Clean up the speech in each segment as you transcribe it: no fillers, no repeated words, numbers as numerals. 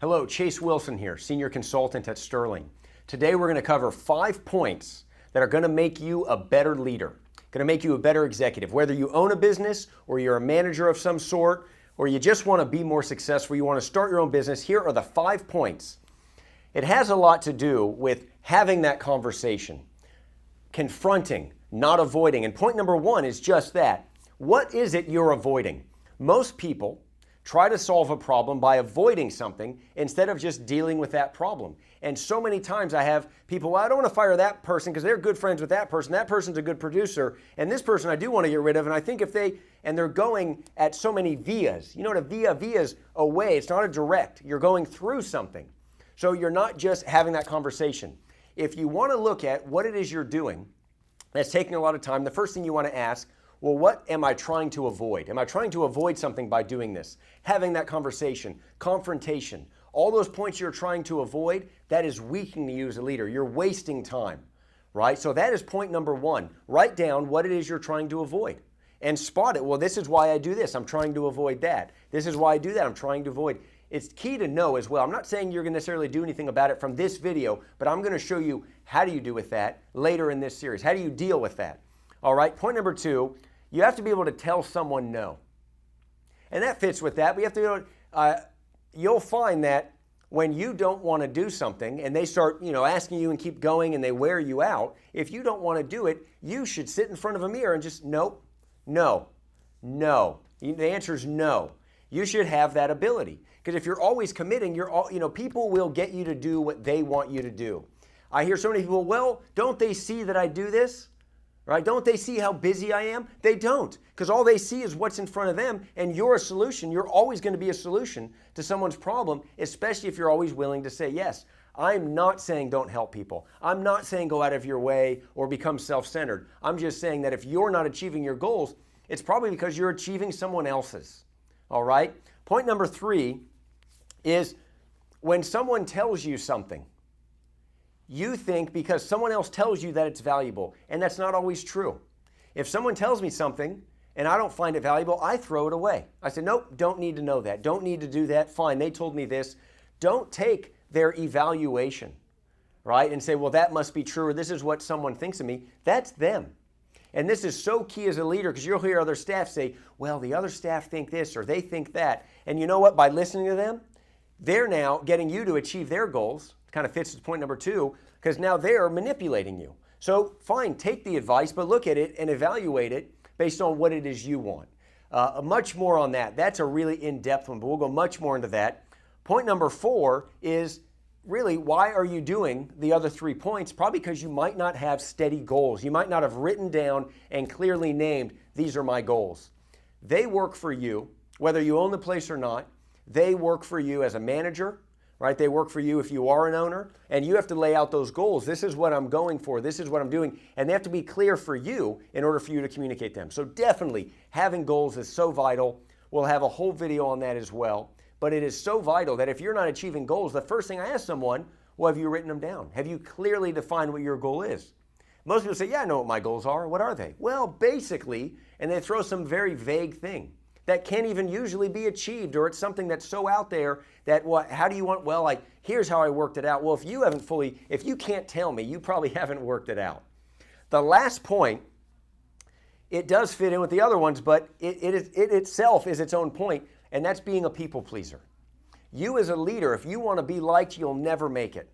Hello, Chase Wilson here, Senior Consultant at Sterling. Today we're going to cover 5 points that are going to make you a better leader, going to make you a better executive. Whether you own a business or you're a manager of some sort, or you just want to be more successful, you want to start your own business, here are the 5 points. It has a lot to do with having that conversation, confronting, not avoiding. And point number 1 is just that. What is it you're avoiding? Most people try to solve a problem by avoiding something instead of just dealing with that problem. And so many times I have people, well, I don't want to fire that person because they're good friends with that person's a good producer, and this person I do want to get rid of, and I think they're going at so many vias. You know what a via's a way, it's not a direct. You're going through something. So you're not just having that conversation. If you want to look at what it is you're doing that's taking a lot of time, the first thing you want to ask, well, what am I trying to avoid? Am I trying to avoid something by doing this? Having that conversation, confrontation, all those points you're trying to avoid, that is weakening you as a leader. You're wasting time, right? So that is point number 1. Write down what it is you're trying to avoid and spot it. Well, this is why I do this. I'm trying to avoid that. This is why I do that. I'm trying to avoid. It's key to know as well. I'm not saying you're going to necessarily do anything about it from this video, but I'm going to show you how do you do with that later in this series. How do you deal with that? All right, point number 2. You have to be able to tell someone no. And that fits with that. But you have to be able you'll find that when you don't want to do something and they start, asking you and keep going and they wear you out, if you don't want to do it, you should sit in front of a mirror and just nope, no, no. The answer is no. You should have that ability. Because if you're always committing, people will get you to do what they want you to do. I hear so many people, well, don't they see that I do this? Right? Don't they see how busy I am? They don't, because all they see is what's in front of them, and you're a solution. You're always going to be a solution to someone's problem, especially if you're always willing to say yes. I'm not saying don't help people. I'm not saying go out of your way or become self-centered. I'm just saying that if you're not achieving your goals, it's probably because you're achieving someone else's. All right? Point number 3 is when someone tells you something, you think because someone else tells you that it's valuable, and that's not always true. If someone tells me something and I don't find it valuable, I throw it away. I say, nope, don't need to know that. Don't need to do that. Fine, they told me this. Don't take their evaluation, right, and say, well, that must be true, or this is what someone thinks of me. That's them. And this is so key as a leader because you'll hear other staff say, well, the other staff think this or they think that. And you know what? By listening to them, they're now getting you to achieve their goals. Kind of fits with point number 2, because now they're manipulating you. So fine, take the advice, but look at it and evaluate it based on what it is you want. Much more on that. That's a really in-depth one, but we'll go much more into that. Point number 4 is really, why are you doing the other 3 points? Probably because you might not have steady goals. You might not have written down and clearly named, these are my goals. They work for you, whether you own the place or not. They work for you as a manager, right? They work for you if you are an owner, and you have to lay out those goals. This is what I'm going for. This is what I'm doing. And they have to be clear for you in order for you to communicate them. So definitely having goals is so vital. We'll have a whole video on that as well. But it is so vital that if you're not achieving goals, the first thing I ask someone, well, have you written them down? Have you clearly defined what your goal is? Most people say, yeah, I know what my goals are. What are they? Well, basically, and they throw some very vague thing that can't even usually be achieved, or it's something that's so out there that, how do you want, well, like, here's how I worked it out. Well, if you can't tell me, you probably haven't worked it out. The last point, it does fit in with the other ones, but it itself is its own point, and that's being a people pleaser. You as a leader, if you want to be liked, you'll never make it.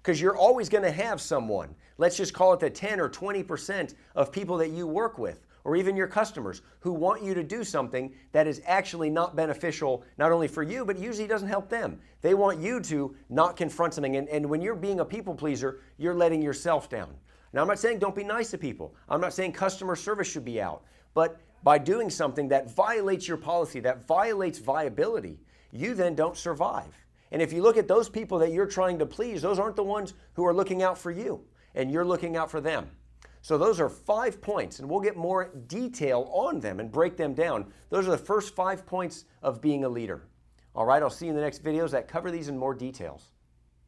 Because you're always going to have someone, let's just call it the 10 or 20% of people that you work with, or even your customers, who want you to do something that is actually not beneficial, not only for you, but usually doesn't help them. They want you to not confront something. And when you're being a people pleaser, you're letting yourself down. Now, I'm not saying don't be nice to people. I'm not saying customer service should be out. But by doing something that violates your policy, that violates viability, you then don't survive. And if you look at those people that you're trying to please, those aren't the ones who are looking out for you, and you're looking out for them. So those are 5 points, and we'll get more detail on them and break them down. Those are the first 5 points of being a leader. All right, I'll see you in the next videos that cover these in more details.